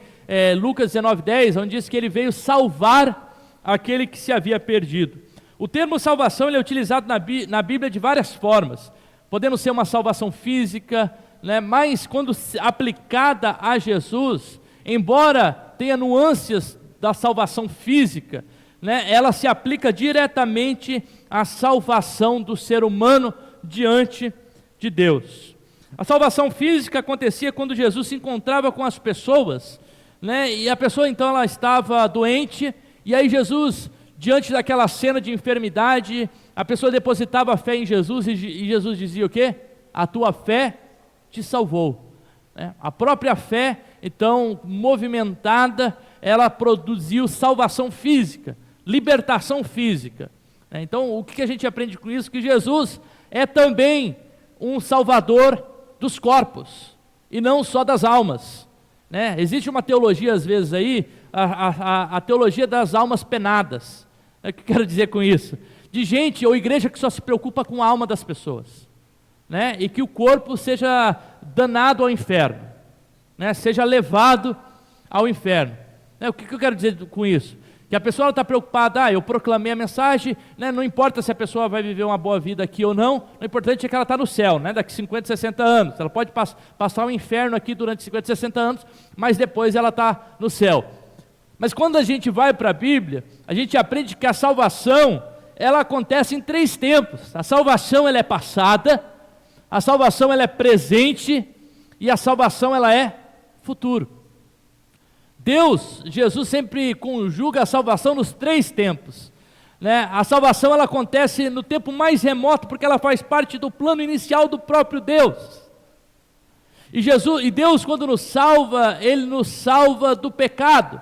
Lucas 19:10, onde diz que ele veio salvar aquele que se havia perdido. O termo salvação ele é utilizado na Bíblia de várias formas, podendo ser uma salvação física, né, mas quando aplicada a Jesus, embora tenha nuances da salvação física, né, ela se aplica diretamente à salvação do ser humano diante de Deus. A salvação física acontecia quando Jesus se encontrava com as pessoas, né, e a pessoa então ela estava doente, e aí Jesus, diante daquela cena de enfermidade, a pessoa depositava a fé em Jesus, e Jesus dizia o quê? A tua fé te salvou. A própria fé, então, movimentada, ela produziu salvação física, libertação física. Então, o que a gente aprende com isso? Que Jesus é também um salvador dos corpos, e não só das almas. Existe uma teologia, às vezes, aí, a teologia das almas penadas. O que eu quero dizer com isso? De gente ou igreja que só se preocupa com a alma das pessoas, e que o corpo seja danado ao inferno, seja levado ao inferno. O que eu quero dizer com isso? Que a pessoa está preocupada, eu proclamei a mensagem, não importa se a pessoa vai viver uma boa vida aqui ou não, o importante é que ela está no céu, daqui 50, 60 anos, ela pode passar o inferno aqui durante 50, 60 anos, mas depois ela está no céu. Mas quando a gente vai para a Bíblia, a gente aprende que a salvação, ela acontece em 3 tempos. A salvação ela é passada, a salvação ela é presente e a salvação ela é futuro. Deus, Jesus sempre conjuga a salvação nos 3 tempos. A salvação ela acontece no tempo mais remoto porque ela faz parte do plano inicial do próprio Deus. E Deus quando nos salva, Ele nos salva do pecado.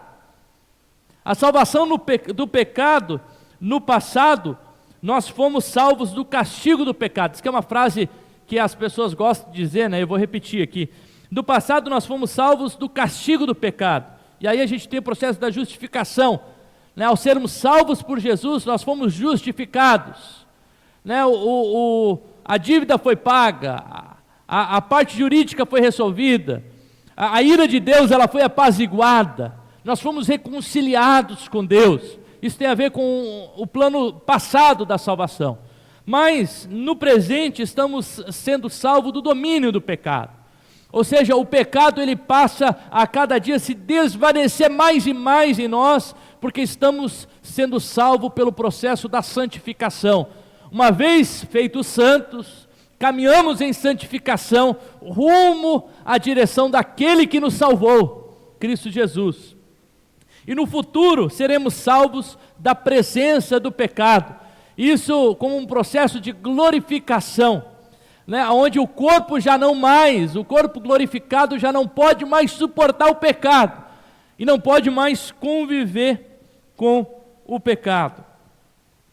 A salvação do pecado, no passado, nós fomos salvos do castigo do pecado. Isso que é uma frase que as pessoas gostam de dizer, eu vou repetir aqui. No passado nós fomos salvos do castigo do pecado, e aí a gente tem o processo da justificação, ao sermos salvos por Jesus, nós fomos justificados, a dívida foi paga, a parte jurídica foi resolvida, a ira de Deus ela foi apaziguada, nós fomos reconciliados com Deus. Isso tem a ver com o plano passado da salvação. Mas no presente estamos sendo salvos do domínio do pecado. Ou seja, o pecado ele passa a cada dia se desvanecer mais e mais em nós, porque estamos sendo salvos pelo processo da santificação. Uma vez feitos santos, caminhamos em santificação, rumo à direção daquele que nos salvou, Cristo Jesus. E no futuro seremos salvos da presença do pecado. Isso como um processo de glorificação, onde o corpo o corpo glorificado já não pode mais suportar o pecado, e não pode mais conviver com o pecado.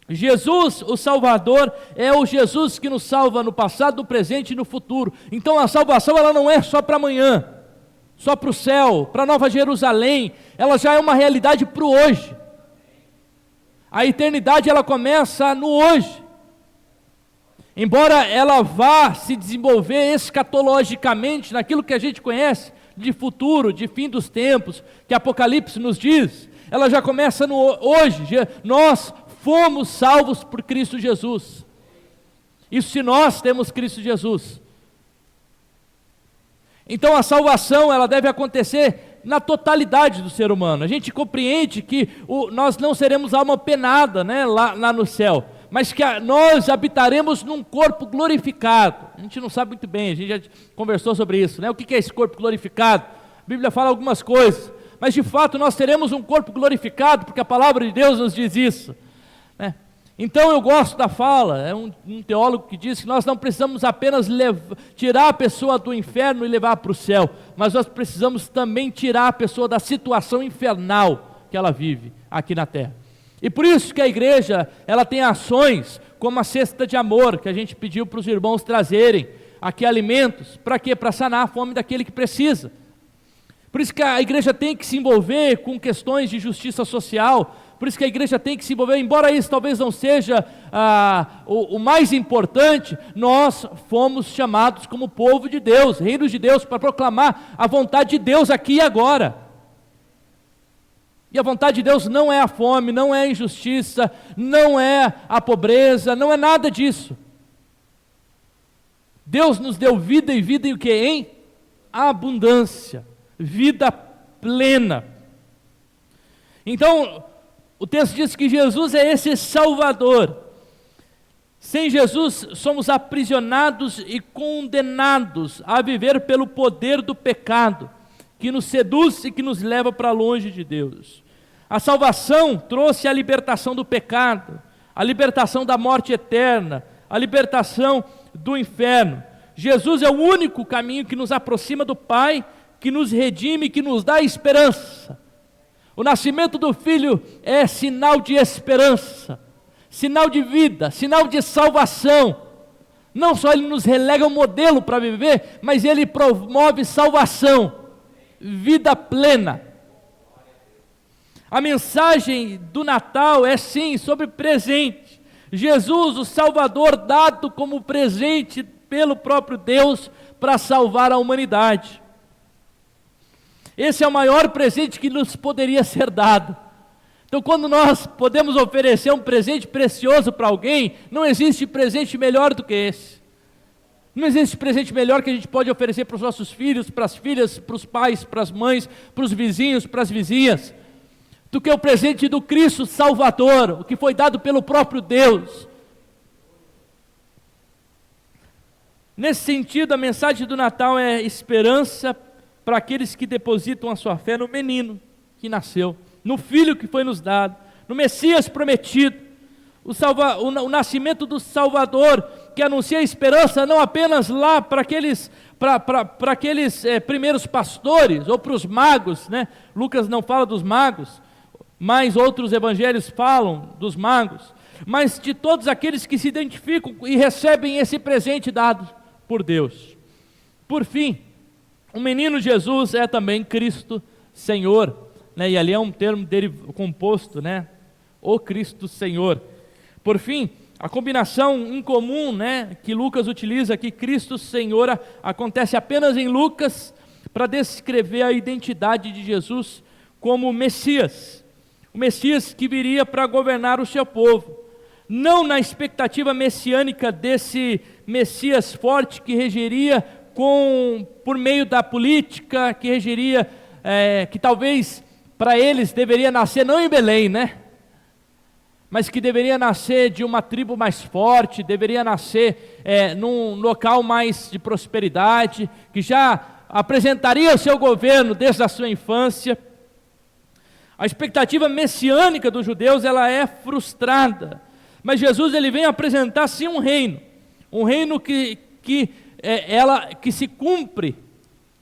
Jesus, o Salvador, é o Jesus que nos salva no passado, no presente e no futuro. Então a salvação ela não é só para amanhã, só para o céu, para Nova Jerusalém, ela já é uma realidade para o hoje. A eternidade ela começa no hoje. Embora ela vá se desenvolver escatologicamente naquilo que a gente conhece de futuro, de fim dos tempos, que Apocalipse nos diz, ela já começa no hoje. Nós fomos salvos por Cristo Jesus. Isso se nós temos Cristo Jesus. Então a salvação ela deve acontecer na totalidade do ser humano. A gente compreende que nós não seremos alma penada, lá no céu, mas que nós habitaremos num corpo glorificado. A gente não sabe muito bem, a gente já conversou sobre isso, O que é esse corpo glorificado? A Bíblia fala algumas coisas, mas de fato nós teremos um corpo glorificado, porque a palavra de Deus nos diz isso, né? Então eu gosto da fala, é um teólogo que diz que nós não precisamos apenas tirar a pessoa do inferno e levar para o céu, mas nós precisamos também tirar a pessoa da situação infernal que ela vive aqui na terra. E por isso que a igreja, ela tem ações como a cesta de amor, que a gente pediu para os irmãos trazerem aqui alimentos, para quê? Para sanar a fome daquele que precisa. Por isso que a igreja tem que se envolver com questões de justiça social, por isso que a igreja tem que se envolver, embora isso talvez não seja o mais importante, nós fomos chamados como povo de Deus, reino de Deus, para proclamar a vontade de Deus aqui e agora. E a vontade de Deus não é a fome, não é a injustiça, não é a pobreza, não é nada disso. Deus nos deu vida e vida em o quê? Em abundância, vida plena. Então, o texto diz que Jesus é esse Salvador. Sem Jesus, somos aprisionados e condenados a viver pelo poder do pecado, que nos seduz e que nos leva para longe de Deus. A salvação trouxe a libertação do pecado, a libertação da morte eterna, a libertação do inferno. Jesus é o único caminho que nos aproxima do Pai, que nos redime, que nos dá esperança. O nascimento do Filho é sinal de esperança, sinal de vida, sinal de salvação. Não só Ele nos relega um modelo para viver, mas Ele promove salvação, vida plena. A mensagem do Natal é sim sobre presente. Jesus, o Salvador, dado como presente pelo próprio Deus para salvar a humanidade. Esse é o maior presente que nos poderia ser dado. Então, quando nós podemos oferecer um presente precioso para alguém, não existe presente melhor do que esse. Não existe presente melhor que a gente pode oferecer para os nossos filhos, para as filhas, para os pais, para as mães, para os vizinhos, para as vizinhas, do que o presente do Cristo Salvador, o que foi dado pelo próprio Deus. Nesse sentido, a mensagem do Natal é esperança para aqueles que depositam a sua fé no menino que nasceu, no Filho que foi nos dado, no Messias prometido, o nascimento do Salvador, que anuncia a esperança não apenas lá para aqueles primeiros pastores, ou para os magos, né? Lucas não fala dos magos, mas outros evangelhos falam dos magos, mas de todos aqueles que se identificam e recebem esse presente dado por Deus. Por fim, o menino Jesus é também Cristo Senhor, né? E ali é um termo dele composto, né? O Cristo Senhor. Por fim, a combinação incomum, né, que Lucas utiliza aqui, Cristo Senhor, acontece apenas em Lucas para descrever a identidade de Jesus como Messias. O Messias que viria para governar o seu povo. Não na expectativa messiânica desse Messias forte que regeria por meio da política, que regeria, que talvez para eles deveria nascer não em Belém, né? Mas que deveria nascer de uma tribo mais forte, deveria nascer num local mais de prosperidade, que já apresentaria o seu governo desde a sua infância. A expectativa messiânica dos judeus, ela é frustrada, mas Jesus ele vem apresentar sim um reino que se cumpre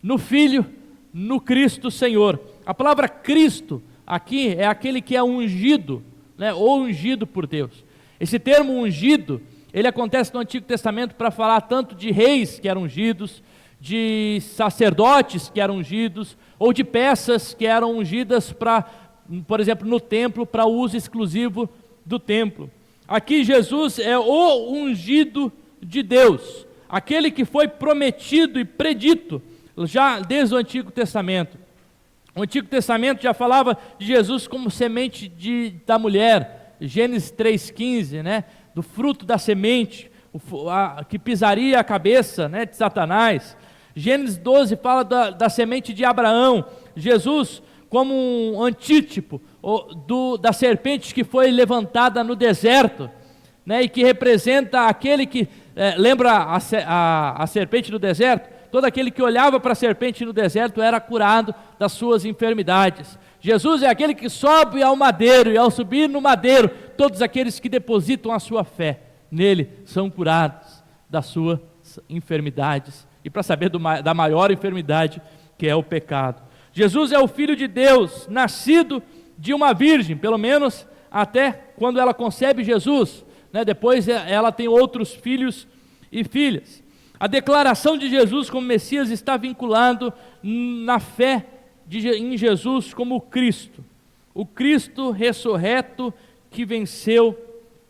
no Filho, no Cristo Senhor. A palavra Cristo aqui é aquele que é ungido, né, ou ungido por Deus. Esse termo ungido, ele acontece no Antigo Testamento para falar tanto de reis que eram ungidos, de sacerdotes que eram ungidos, ou de peças que eram ungidas para, por exemplo, no templo, para uso exclusivo do templo. Aqui Jesus é o ungido de Deus, aquele que foi prometido e predito já desde o Antigo Testamento. O Antigo Testamento já falava de Jesus como semente da mulher, Gênesis 3,15, né? Do fruto da semente, que pisaria a cabeça, né, de Satanás. Gênesis 12 fala da semente de Abraão. Jesus como um antítipo da serpente que foi levantada no deserto, né, e que representa aquele que, lembra a serpente do deserto? todo aquele que olhava para a serpente no deserto era curado das suas enfermidades. Jesus é aquele que sobe ao madeiro, e ao subir no madeiro, todos aqueles que depositam a sua fé nele são curados das suas enfermidades, e para saber da maior enfermidade, que é o pecado. Jesus é o Filho de Deus, nascido de uma virgem, pelo menos até quando ela concebe Jesus, né? Depois ela tem outros filhos e filhas. A declaração de Jesus como Messias está vinculado na fé em Jesus como o Cristo ressurreto que venceu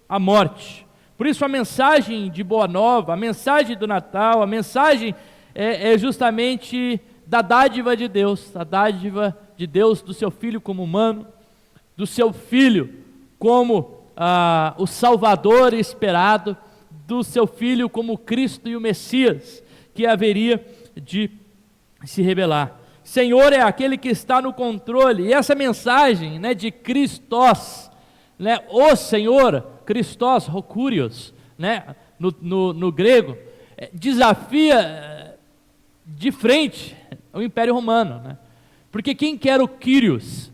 a morte. Por isso a mensagem de Boa Nova, a mensagem do Natal, a mensagem é justamente da dádiva de Deus, a dádiva de Deus do seu Filho como humano, do seu Filho como o Salvador esperado, do seu Filho como Cristo e o Messias, que haveria de se revelar. Senhor é aquele que está no controle, e essa mensagem, né, de Christos, né, o Senhor, Christos, Rokurios, né, no grego, desafia de frente o Império Romano, né? Porque quem que era o Kyrios?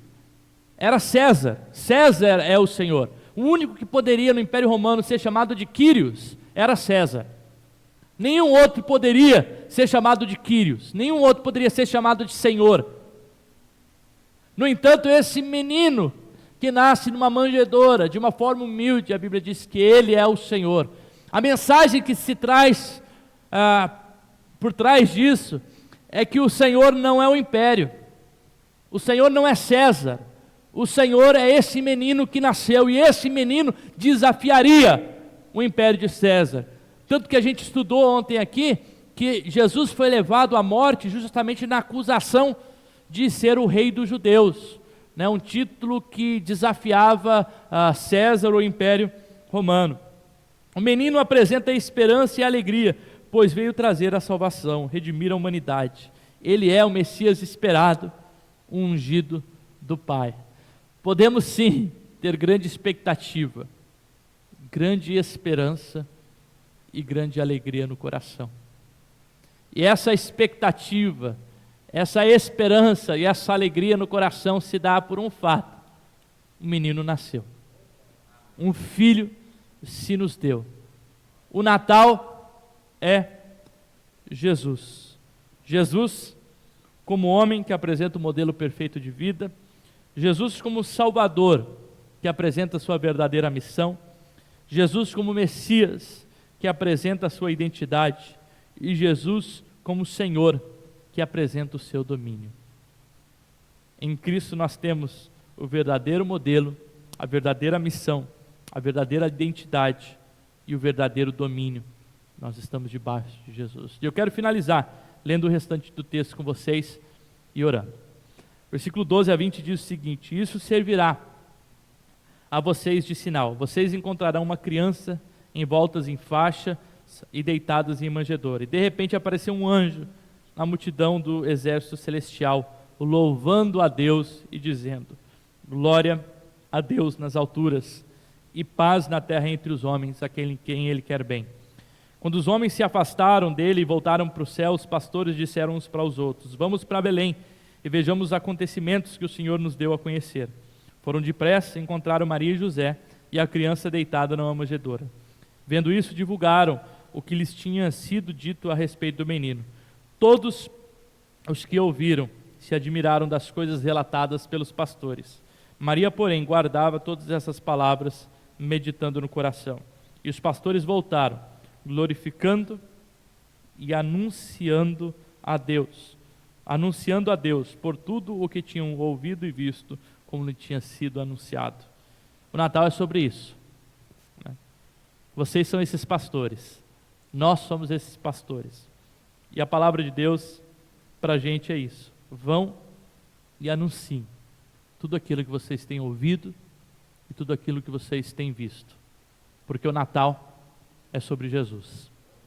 Era César. César é o Senhor. O único que poderia no Império Romano ser chamado de Kyrios era César. Nenhum outro poderia ser chamado de Kyrios, nenhum outro poderia ser chamado de Senhor. No entanto, esse menino que nasce numa manjedoura, de uma forma humilde, a Bíblia diz que ele é o Senhor. A mensagem que se traz por trás disso é que o Senhor não é o império, o Senhor não é César, o Senhor é esse menino que nasceu, e esse menino desafiaria o império de César. Tanto que a gente estudou ontem aqui, que Jesus foi levado à morte justamente na acusação de ser o rei dos judeus, né? Um título que desafiava César, o império romano. O menino apresenta esperança e alegria, pois veio trazer a salvação, redimir a humanidade. Ele é o Messias esperado, o ungido do Pai. Podemos sim ter grande expectativa, grande esperança e grande alegria no coração. E essa expectativa, essa esperança e essa alegria no coração se dá por um fato: um menino nasceu, um filho se nos deu. O Natal é Jesus. Jesus como homem que apresenta o modelo perfeito de vida, Jesus como Salvador que apresenta a sua verdadeira missão, Jesus como Messias que apresenta a sua identidade, e Jesus como Senhor que apresenta o seu domínio. Em Cristo nós temos o verdadeiro modelo, a verdadeira missão, a verdadeira identidade e o verdadeiro domínio. Nós estamos debaixo de Jesus. E eu quero finalizar lendo o restante do texto com vocês e orando. Versículo 12 a 20 diz o seguinte: isso servirá a vocês de sinal. Vocês encontrarão uma criança envoltas em faixa e deitadas em manjedoura. E de repente apareceu um anjo na multidão do exército celestial, louvando a Deus e dizendo: glória a Deus nas alturas e paz na terra entre os homens, a quem Ele quer bem. Quando os homens se afastaram dele e voltaram para o céu, os pastores disseram uns para os outros: vamos para Belém e vejamos os acontecimentos que o Senhor nos deu a conhecer. Foram depressa, encontraram Maria e José e a criança deitada numa manjedoura. Vendo isso, divulgaram o que lhes tinha sido dito a respeito do menino. Todos os que ouviram se admiraram das coisas relatadas pelos pastores. Maria, porém, guardava todas essas palavras, meditando no coração. E os pastores voltaram, glorificando e anunciando a Deus por tudo o que tinham ouvido e visto, como lhe tinha sido anunciado. O Natal é sobre isso, né? Vocês são esses pastores, nós somos esses pastores, e a palavra de Deus para a gente é isso: vão e anunciem tudo aquilo que vocês têm ouvido e tudo aquilo que vocês têm visto, porque o Natal é sobre Jesus.